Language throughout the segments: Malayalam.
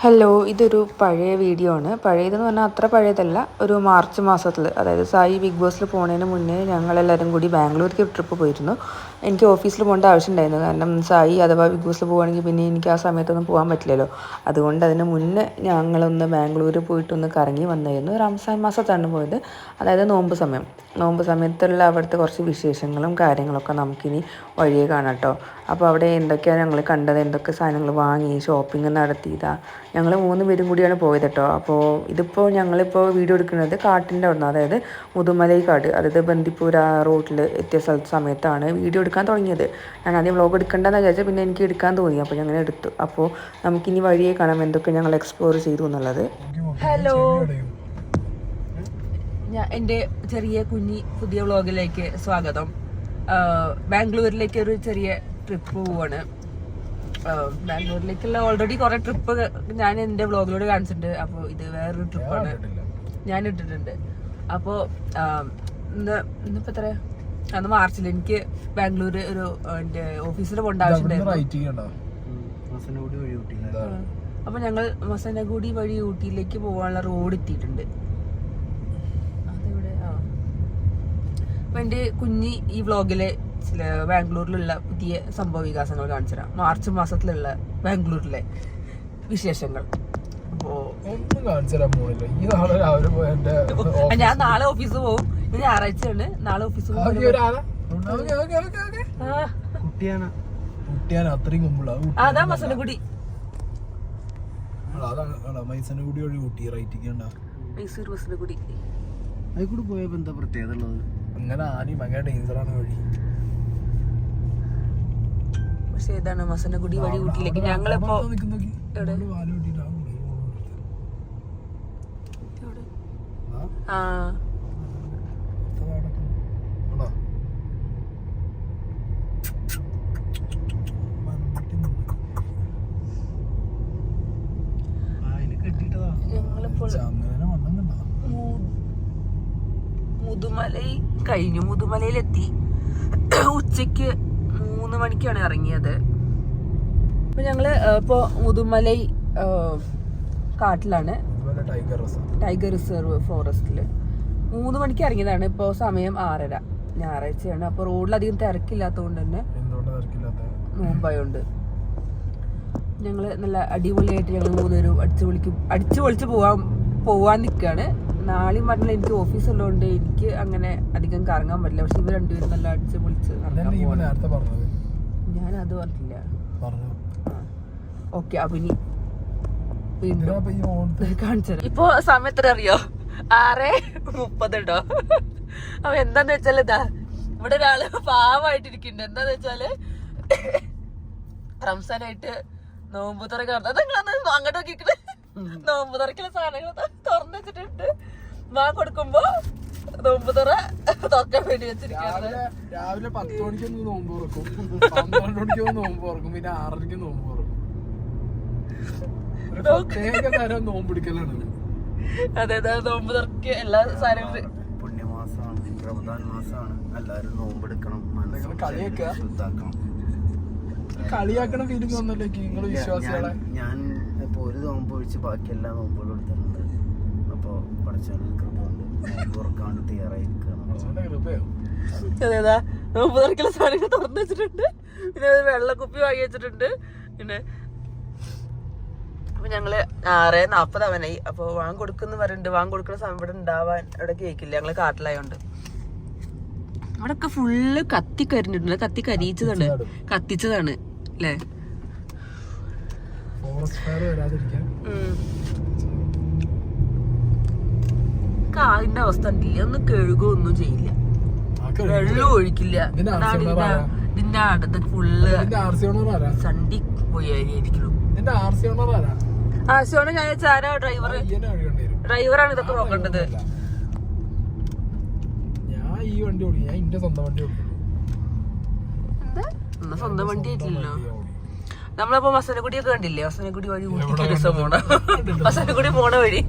ഹലോ, ഇതൊരു പഴയ വീഡിയോ ആണ്. പഴയതെന്ന് പറഞ്ഞാൽ അത്ര പഴയതല്ല. ഒരു മാർച്ച് മാസത്തിൽ, അതായത് സായി ബിഗ് ബോസിൽ പോകുന്നതിന് മുന്നേ ഞങ്ങളെല്ലാവരും കൂടി ബാംഗ്ലൂർക്ക് ട്രിപ്പ് പോയിരുന്നു. എനിക്ക് ഓഫീസിൽ പോകേണ്ട ആവശ്യമുണ്ടായിരുന്നു. കാരണം സായി അഥവാ ബിഗ് ബോസിൽ പോകുകയാണെങ്കിൽ പിന്നെ എനിക്ക് ആ സമയത്തൊന്നും പോകാൻ പറ്റില്ലല്ലോ. അതുകൊണ്ട് അതിന് മുന്നേ ഞങ്ങളൊന്ന് ബാംഗ്ലൂർ പോയിട്ടൊന്ന് കറങ്ങി വന്നായിരുന്നു. റംസാൻ മാസത്താണ് പോയത്, അതായത് നോമ്പ് സമയത്തുള്ള അവിടുത്തെ കുറച്ച് വിശേഷങ്ങളും കാര്യങ്ങളൊക്കെ നമുക്കിനി വഴിയേ കാണാം കേട്ടോ. അപ്പോൾ അവിടെ എന്തൊക്കെയാണ് ഞങ്ങൾ കണ്ടത്, എന്തൊക്കെ സാധനങ്ങൾ വാങ്ങി, ഷോപ്പിംഗ് നടത്തിയതാണ്. ഞങ്ങൾ 3 പേരും കൂടിയാണ് പോയത് കേട്ടോ. അപ്പോൾ ഞങ്ങളിപ്പോൾ വീഡിയോ എടുക്കുന്നത് കാട്ടിൻ്റെ അവിടുന്ന്, അതായത് മുതുമലൈ കാട്, അതായത് ബന്ദിപ്പൂർ ആ റോഡിൽ എത്തിയ സമയത്താണ് വീഡിയോ എടുക്കാൻ തുടങ്ങിയത്. ഞാൻ ആദ്യം വ്ളോഗ് എടുക്കേണ്ടതെന്ന് വിചാരിച്ചാൽ പിന്നെ എനിക്ക് എടുക്കാൻ തോന്നി, അപ്പോൾ ഞങ്ങൾ എടുത്തു. അപ്പോൾ നമുക്കിനി വഴിയേ കാണാം എന്തൊക്കെ ഞങ്ങൾ എക്സ്പ്ലോർ ചെയ്തു എന്നുള്ളത്. ഹലോ, എൻ്റെ ചെറിയ പുതിയ വ്ളോഗിലേക്ക് സ്വാഗതം. ബാംഗ്ലൂരിലേക്ക് ഒരു ചെറിയ ട്രിപ്പ് പോവാണ്. ബാംഗ്ലൂരിലേക്കുള്ള ഓൾറെഡി കുറെ ട്രിപ്പ് ഞാൻ എൻ്റെ വ്ളോഗിലൂടെ കാണിച്ചിട്ടുണ്ട്. അപ്പോൾ ഇത് വേറൊരു ട്രിപ്പാണ് ഞാൻ ഇട്ടിട്ടുണ്ട്. അപ്പോൾ ഇന്നിപ്പോൾ എത്ര അന്ന് മാർച്ചിൽ എനിക്ക് ബാംഗ്ലൂർ ഒരു എൻ്റെ ഓഫീസിൽ പോകേണ്ട ആവശ്യമുണ്ടായിരുന്നു. അപ്പോൾ ഞങ്ങൾ മസനഗുഡി വഴി ഊട്ടിയിലേക്ക് പോകാനുള്ള റോഡ് എത്തിയിട്ടുണ്ട്. അതെവിടെ? അപ്പോൾ എൻ്റെ ഈ വ്ളോഗിലെ ചില ബാംഗ്ലൂരിലുള്ള പുതിയ സംഭവ വികാസങ്ങൾ കാണിച്ചു തരാം. മാർച്ച് മാസത്തിലുള്ള ബാംഗ്ലൂരിലെ വിശേഷങ്ങൾ. അപ്പോ ഞാൻ നാളെ ഓഫീസ് പോകും. ഇത് ഞായറാഴ്ചയാണ്. നാളെ ഓഫീസ് പോകും. അതാ മസനഗുഡി. മൈസൂർ മസനഗുഡി അതിൽ പോയപ്പോ എന്താ പ്രത്യേകത ഉള്ളത്? അങ്ങനെ ഭയങ്കര ഡേഞ്ചറാണ് വഴി. പക്ഷെ ഇതാണ് മസനഗുഡി വഴി ഊട്ടിയിലേക്ക് ഞങ്ങളിപ്പോ മുതുമലൈ കഴിഞ്ഞു. മുതുമലയിലെത്തി. ഉച്ചക്ക് 3 മണിക്കാണ് ഇറങ്ങിയത്. അപ്പൊ ഞങ്ങള് ഇപ്പൊ മുതുമലൈ കാട്ടിലാണ്, ടൈഗർ റിസർവ് ഫോറസ്റ്റില് 3 മണിക്ക് ഇറങ്ങിയതാണ്. ഇപ്പൊ സമയം 6:30. ഞായറാഴ്ചയാണ്. അപ്പൊ റോഡിലധികം തിരക്കില്ലാത്തതുകൊണ്ട് തന്നെ, നോമ്പായോണ്ട് ഞങ്ങള് നല്ല അടിപൊളിയായിട്ട് ഞങ്ങൾ 3 പേരും അടിച്ചു പൊളിച്ച് പോവാൻ നിൽക്കുകയാണ്. നാളെയും പറഞ്ഞാൽ എനിക്ക് ഓഫീസ് ഉള്ളതുകൊണ്ട് എനിക്ക് അങ്ങനെ അധികം കറങ്ങാൻ പറ്റില്ല. പക്ഷെ ഇവർ രണ്ടുപേരും നല്ല അടിച്ച് പൊളിച്ച് ഞാൻ അത് പറഞ്ഞില്ല. ഓക്കെ, അപ്പൊ ഇനി വീണ്ടും കാണിച്ചു തരാം. ഇപ്പൊ സമയത്ര അറിയോ? 6:30 കേട്ടോ. അപ്പൊ എന്താന്ന് വെച്ചാല് ഇതാ ഇവിടെ ഒരാള് പാവമായിട്ടിരിക്കുന്നുണ്ട്. എന്താന്ന് വെച്ചാല് റംസാനായിട്ട് നോമ്പ് തുറ അങ്ങോട്ട് നോക്കിട്ട് നോമ്പ് തുറക്കുള്ള സാധനങ്ങൾ തുറന്നു വെച്ചിട്ടുണ്ട്. കൊടുക്കുമ്പോ നോമ്പ് തുറ തുറക്കാൻ വേണ്ടി വെച്ചിരിക്കുകയാണ്. രാവിലെ 10 മണിക്കൊന്ന് നോമ്പ് തുറക്കും, 12 മണിക്കൊന്ന് നോമ്പ് തുറക്കും, പിന്നെ 6:30 നോമ്പ് തുറക്കും. നോമ്പ് എടുക്കലാണ്. അതെ, നോമ്പ് തുറക്ക് എല്ലാ സാധനങ്ങളും. പുണ്യമാസമാണ്, റമദാൻ മാസമാണ്. എല്ലാരും നോമ്പെടുക്കണം, കളിയാക്കണ ഫീലിംഗ് ഒന്നുമില്ലേ നിങ്ങള് വിശ്വാസികളെ? ഞാൻ ഇപ്പൊ ഒരു നോമ്പ് ഒഴിച്ച് ബാക്കി എല്ലാ നോമ്പുകളും എടുത്തിട്ടുണ്ട്. അപ്പൊ പഠിച്ചവന് കൃപയുണ്ട്, നോമ്പ് തുറക്കാണ്ട് തയ്യാറായിരിക്കണം. അതേതാ നോമ്പ് തുറക്കുള്ള സാധനങ്ങൾ തുറന്നു വെച്ചിട്ടുണ്ട്. പിന്നെ വെള്ളക്കുപ്പി വാങ്ങി വെച്ചിട്ടുണ്ട്. പിന്നെ അപ്പൊ ഞങ്ങള് 6:40 അവനായി. അപ്പൊ കൊടുക്കുന്ന പറയുന്നുണ്ട്. കൊടുക്കുന്ന സമയം ഇവിടെ ഉണ്ടാവാൻ ഇവിടെ കേക്കില്ല. ഞങ്ങള് കാട്ടിലായോണ്ട് ഇവിടെ ഒക്കെ ഫുള്ള് കത്തിക്കരിഞ്ഞിട്ടുണ്ട്. കത്തിച്ചതാണ് അല്ലേ? കാടിന്റെ അവസ്ഥ ഉണ്ടില്ല. ഒന്നും കഴുകൊന്നും ചെയ്യില്ല, വെള്ളം ഒഴിക്കില്ല. ഇതിന്റെ അടുത്ത് ഫുള്ള് സണ്ടി പോയിരിക്കുന്നു. ആർസിയോണ് ഞാൻ ആരാ ഡ്രൈവറാണ് ഇതൊക്കെ നോക്കേണ്ടത്. സ്വന്തം വണ്ടി ആയിട്ടില്ലല്ലോ. നമ്മളിപ്പോ മസനഗുഡിയൊക്കെ കണ്ടില്ലേ? മസനഗുഡി വഴി ഊട്ടിക്ക് ഒരു ദിവസം പോണ, മസനഗുഡി പോണ വഴി.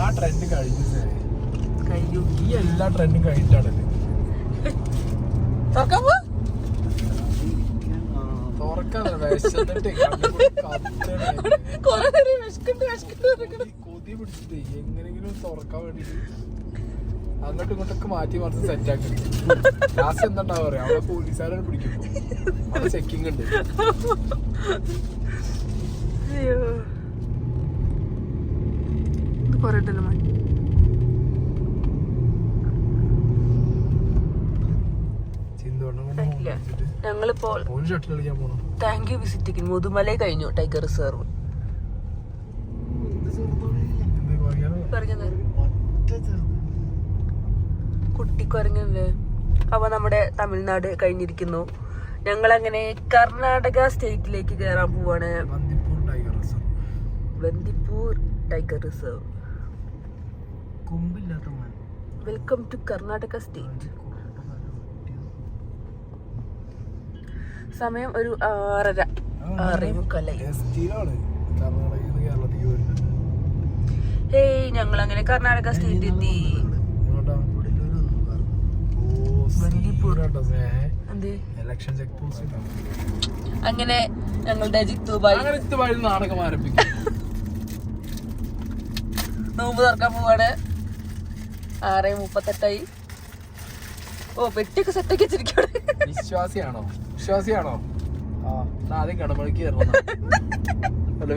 ആ ട്രെൻഡ് കഴിഞ്ഞു. ഈ എല്ലാ ട്രെൻഡും കഴിഞ്ഞിട്ടാണല്ലേ തുറക്കാൻ കൊതി പിടിച്ചിട്ട് എങ്ങനെങ്കിലും തുറക്കാൻ വേണ്ടിട്ട് അങ്ങോട്ടും ഇങ്ങോട്ടൊക്കെ മാറ്റി മറിച്ച് സെറ്റാക്കി ലാസ്റ്റ് എന്താ പറയാ അവിടെ പോലീസുകാരാണ് പിടിക്കുമ്പോ അവിടെ ചെക്കിങ് ഉണ്ട്. ഞങ്ങളിപ്പോൾ താങ്ക് യു വിസിറ്റിംഗ് മുതുമലൈ കഴിഞ്ഞു ടൈഗർ റിസർവ്. കുട്ടിക്കുരങ്ങല്ലേ. അപ്പൊ നമ്മുടെ തമിഴ്നാട് കഴിഞ്ഞിരിക്കുന്നു. ഞങ്ങളങ്ങനെ കർണാടക സ്റ്റേറ്റിലേക്ക് കയറാൻ പോവാണ്. Bandipur tiger reserve. Welcome to Karnataka state. സമയം ഒരു 6:30 6:45. ഹേയ് ഞങ്ങളങ്ങനെ കർണാടക സ്റ്റേറ്റ് എത്തി. അങ്ങനെ ഞങ്ങളുടെ ജിത്തുബായി നാടകം ആരംഭിക്കും. നോമ്പ് തുറക്കാൻ പോവാണ്. 6:38. ഓ പെട്ടിയൊക്കെ സെറ്റാക്കി വെച്ചിരിക്കാണ്. വിശ്വാസിയാണോ? ആദ്യം കടമഴിക്ക് തരണം.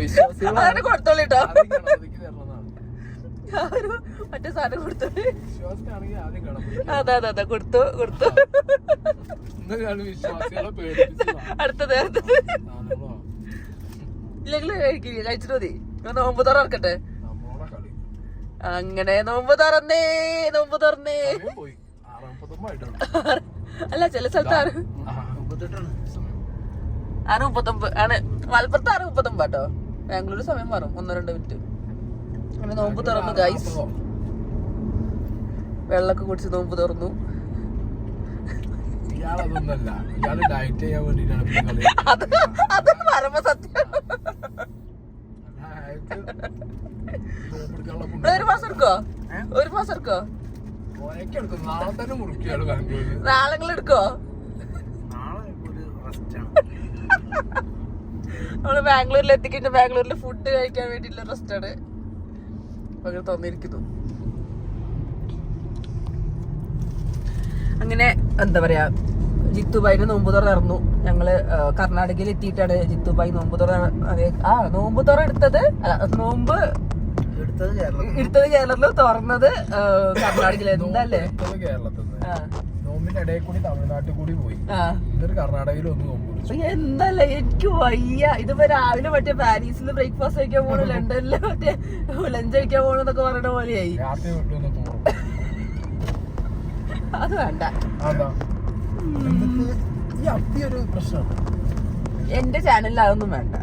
വിശ്വാസികൾ കൊടുത്തോളിട്ടോ. മറ്റേ സാധനം കൊടുത്തോളി. വിശ്വാസിയാണെങ്കിൽ ആദ്യം കടമഴിക്ക്. അതെ കൊടുത്തു. വിശ്വാസികളെ പേടിപ്പിച്ചതാ. അടുത്തത് ഇല്ലെങ്കിൽ കഴിച്ചിട്ട് മതി. നോമ്പ് തുറ ഇറക്കട്ടെ. അങ്ങനെ നോമ്പ് തുറന്നേ. അല്ല ചില സ്ഥലത്ത് 6:39 ആണ്. മലപ്പുറത്ത് 6:39 കേട്ടോ. ബാംഗ്ലൂർ സമയം മാറും 1-2 മിനിറ്റ്. അങ്ങനെ നോമ്പ് തുറന്നു ഗൈസ്. വെള്ളമൊക്കെ കുടിച്ച് നോമ്പ് തുറന്നു. അത് പരമസത്യം. ഒരു മാസം എടുക്കോ? നാളെ എടുക്കോ? നമ്മള് ബാംഗ്ലൂരിൽ എത്തിക്കഴിഞ്ഞ ബാംഗ്ലൂരിൽ ഫുഡ് കഴിക്കാൻ വേണ്ടിട്ടുള്ള റെസ്റ്റാണ് അങ്ങനെ തോന്നിയിരിക്കുന്നു. അങ്ങനെ എന്താ പറയാ ജിത്തുബായിന് നോമ്പ് തുറ ഇറന്നു. ഞങ്ങള് കർണാടകയിൽ എത്തിയിട്ടാണ് ജിത്തുബായി നോമ്പ് തുറ എടുത്തത്. നോമ്പ് എടുത്തത് കേരളത്തില് തുറന്നത് കർണാടകയിൽ. എന്തല്ലേ നോമ്പിന്റെ ഇടയിൽ കൂടി തമിഴ്നാട്ടിൽ കൂടി പോയി. കർണാടകയിൽ ഒന്ന് നോമ്പ്. എന്തല്ലേ എനിക്ക് വയ്യ. ഇതിപ്പോ രാവിലെ മറ്റേ പാരീസിൽ ബ്രേക്ക്ഫാസ്റ്റ് കഴിക്കാൻ പോണു, ലണ്ടനില് മറ്റേ ലഞ്ച് കഴിക്കാൻ പോണെന്നൊക്കെ പറയുന്ന പോലെയായി. അത് വേണ്ട. എന്റെ ചാനലിൽ അതൊന്നും വേണ്ട.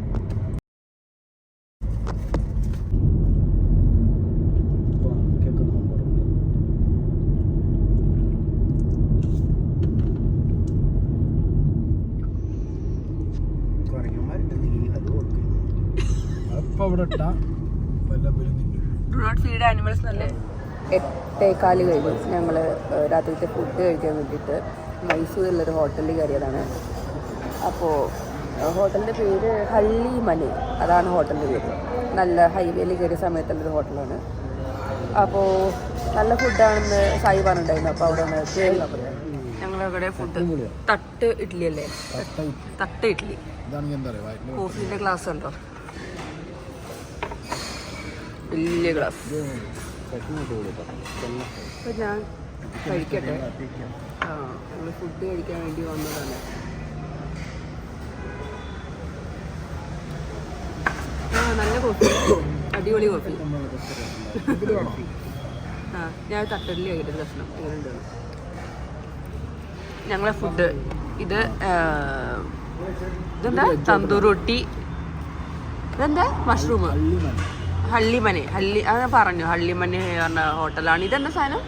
ഫീഡ് ആനിമൽസ് നല്ലേ. 8:15 കഴിഞ്ഞു. ഞങ്ങൾ രാത്രിത്തെ ഫുഡ് കഴിക്കാൻ വേണ്ടിയിട്ട് മൈസൂരിലുള്ളൊരു ഹോട്ടലിൽ കയറിയതാണ്. അപ്പോൾ ഹോട്ടലിൻ്റെ പേര് ഹള്ളിമനെ, അതാണ് ഹോട്ടലിൻ്റെ പേര്. നല്ല ഹൈവേയിൽ കയറിയ സമയത്തുള്ളൊരു ഹോട്ടലാണ്. അപ്പോൾ നല്ല ഫുഡാണെന്ന് സായി പറഞ്ഞിട്ടുണ്ടായിരുന്നു. അപ്പോൾ അവിടെ നിന്ന് ഞങ്ങളവിടെ ഫുഡ് തട്ട് ഇഡ്ഡലി അല്ലേ? തട്ട് ഇഡ്ഡലി. കോഫീൻ്റെ ഗ്ലാസ് ഉണ്ടോ? വലിയ ഗ്ലാസ്. അപ്പം ഞാൻ കഴിക്കട്ടെ. നമ്മൾ ഫുഡ് കഴിക്കാൻ വേണ്ടി വന്നതാണ്. നല്ല കോഫി, അടിപൊളി കോഫി. ഞാൻ തട്ടല്ലി കഴിക്കട്ടെ. പ്രശ്നം എങ്ങനെയുണ്ട് ഞങ്ങളെ ഫുഡ്? ഇതെന്താ? തന്തൂർ റൊട്ടി. ഇതെന്താ? മഷ്റൂം. ഹള്ളിമനെ. അത് ഞാൻ പറഞ്ഞു. ഹള്ളിമനെ പറഞ്ഞ ഹോട്ടലാണ്. ഇതെന്താ സാധനം?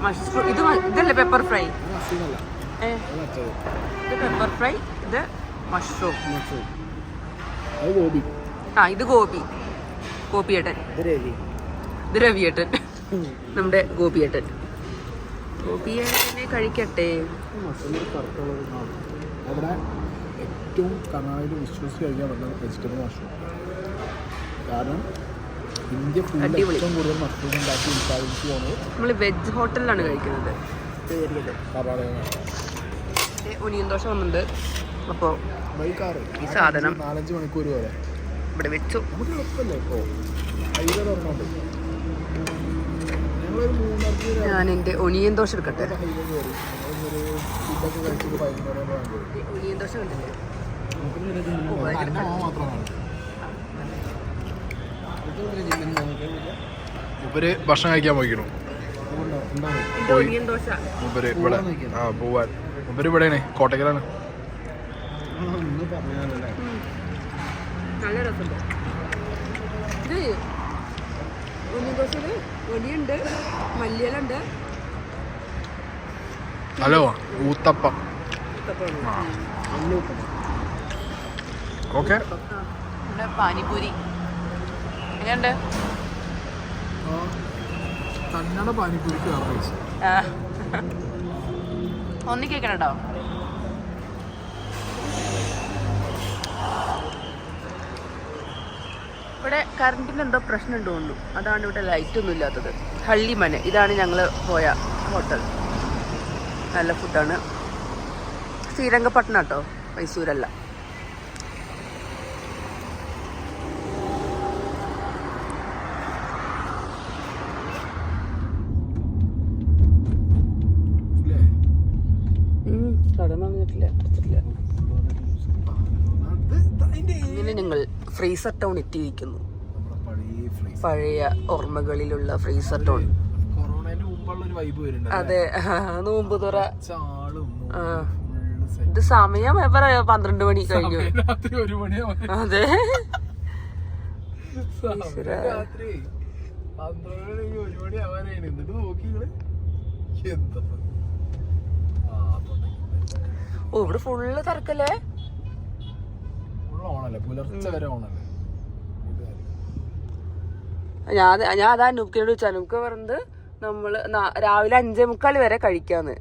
മഷ്റൂം. ഇതല്ലേ പെപ്പർ ഫ്രൈ? ഇത് പെപ്പർ ഫ്രൈ, ഇത് മഷ്റൂം. ഇത് ഗോപിയേട്ടൻ. ഇത് രവിയേട്ടൻ. നമ്മുടെ ഗോപിയേട്ടനെ കഴിക്കട്ടെ. ഏറ്റവും കർണാടകയിൽ വിശ്വസിച്ച് കഴിക്കാൻ പറ്റുന്ന വെജിറ്റബിൾ മഷ്റൂം. കാരണം ഇന്ത്യ ഫുൾ ഏറ്റവും കൂടുതൽ മഷ്റൂം ഉണ്ടാക്കി ഉത്പാദിപ്പിച്ചു പോകുന്നത് നമ്മൾ വെജ് ഹോട്ടലിലാണ് കഴിക്കുന്നത്. ഒനിയൻ ദോശ വന്നിട്ടുണ്ട്. അപ്പോൾ ഈ സാധനം 4-5 മണിക്കൂർ വരെ ഇവിടെ വെച്ചു. നമുക്ക് എളുപ്പമല്ലേ ഇപ്പോൾ ഹൈവേ തുറന്നുണ്ട്. ഞങ്ങളൊരു 3 ഞാൻ എൻ്റെ ഒനിയൻ ദോശ എടുക്കട്ടെ. ഹൈവേ കയറി ഞങ്ങളൊരു ഫുഡൊക്കെ കഴിച്ചിട്ട് 11 ഒനിയൻ ദോശ കണ്ടില്ലേ? മാത്രമാണ് ഇവര് ഭക്ഷണം കഴിക്കാൻ പോയിക്കണു. ഒനിയൻ ദോശ ഇവര് ഇവിടെ പോവാൻ ഇവര് ഇവിടെയാണ്, കോട്ടക്കലാണ്. നല്ല രസമുണ്ട്. ഇത് ഒനിയൻ ദോശയിൽ ഒനിയുണ്ട്, മല്ലിയിലുണ്ട്. ഹലോ ഊത്തപ്പം. ഓക്കെ പാനിപൂരി എങ്ങനെയുണ്ട്? കന്നഡ പാനിപ്പൂരിക്ക് ഒന്നി കേൾക്കണോ? ഇവിടെ കറണ്ടിന് എന്തോ പ്രശ്നം ഉണ്ടോ, അതാണ് ഇവിടെ ലൈറ്റൊന്നും ഇല്ലാത്തത്. ഹള്ളിമന, ഇതാണ് ഞങ്ങൾ പോയ ഹോട്ടൽ. നല്ല ഫുഡാണ്. ശ്രീരംഗപട്ടണം കേട്ടോ, മൈസൂരല്ല. ഇങ്ങനെ ഞങ്ങൾ ഫ്രീസർ ടൗൺ എത്തിയിരിക്കുന്നു. പഴയ ഓർമ്മകളിലുള്ള ഫ്രീസർ ടൗൺ. അതെ, നോമ്പ് തുറ. ഇത് സമയം എവിടെ? 12 മണി കഴിഞ്ഞു. അതെ, ഓ ഇവിടെ ഫുള്ള് തിരക്കല്ലേ? ഞാൻ അതാ അനൂപ്കിനോട് ചോദിച്ചു. അനൂപ്ക പറഞ്ഞത് നമ്മള് രാവിലെ 5:45 വരെ കഴിക്കാന്ന്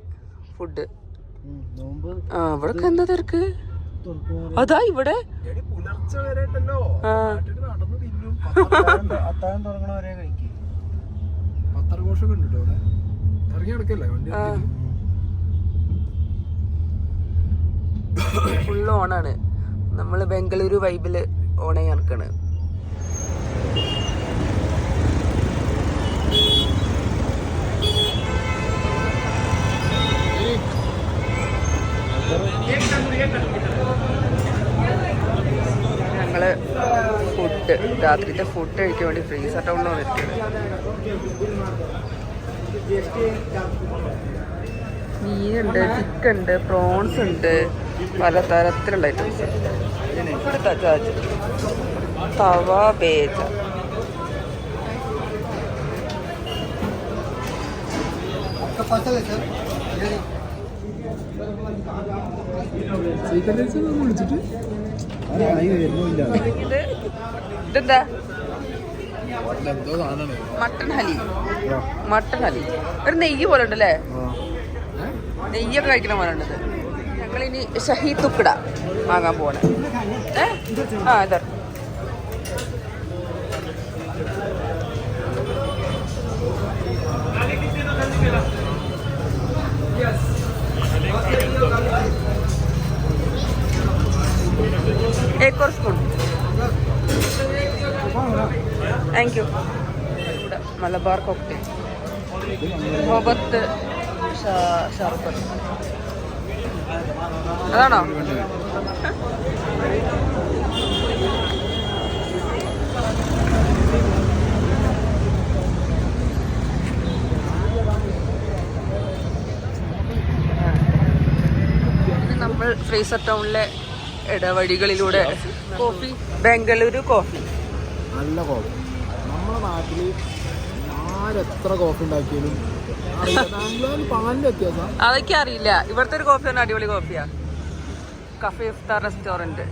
ഫുഡ്. ഇവിടെ എന്താ തിരക്ക്? അതാ ഇവിടെ ഫുള്ള് ഓണാണ്. നമ്മള് ബംഗളൂരു വൈബില് ഓണായി നടക്കാണ്. ഞങ്ങള് ഫുഡ്, രാത്രിത്തെ ഫുഡ് കഴിക്കാൻ വേണ്ടി ഫ്രീസർ ടൗണിലാണ് ഇരിക്കുന്നത്. മീനുണ്ട്, ചിക്കൻ ഉണ്ട്, പ്രോൺസ് ഉണ്ട്, പലതരത്തിലുള്ള ഐറ്റംസ്. തവ ബേജ. ഇതെന്താ? മട്ടൻ ഹലി. മട്ടൻ ഹലി ഒരു നെയ്യ് പോലെ ഉണ്ടല്ലേ? നെയ്യൊക്കെ കഴിക്കണ പോലെ ഉണ്ടത്. ഞങ്ങളിനി ഷഹീ തുക്കട വാങ്ങാൻ പോണേ. ഇതാ एक और spoon. Thank you. Malabar cocktail, മുഹബത്ത് ഷർബത്ത്. അതാണോ? നമ്മൾ ഫ്രീസർ ടൗണിലെ ഇടവഴികളിലൂടെ കോഫി, ബംഗളൂരു കോഫി. നല്ല കോഫി. നമ്മുടെ നാട്ടില് ആരെത്ര കോഫി ഉണ്ടാക്കിയാലും പാലിന്റെ വ്യത്യാസം അതൊക്കെ അറിയില്ല. ഇവിടുത്തെ ഒരു കോഫി തന്നെ അടിപൊളി കോഫിയാ. കഫേ ഇഫ്താർ റെസ്റ്റോറന്റ്.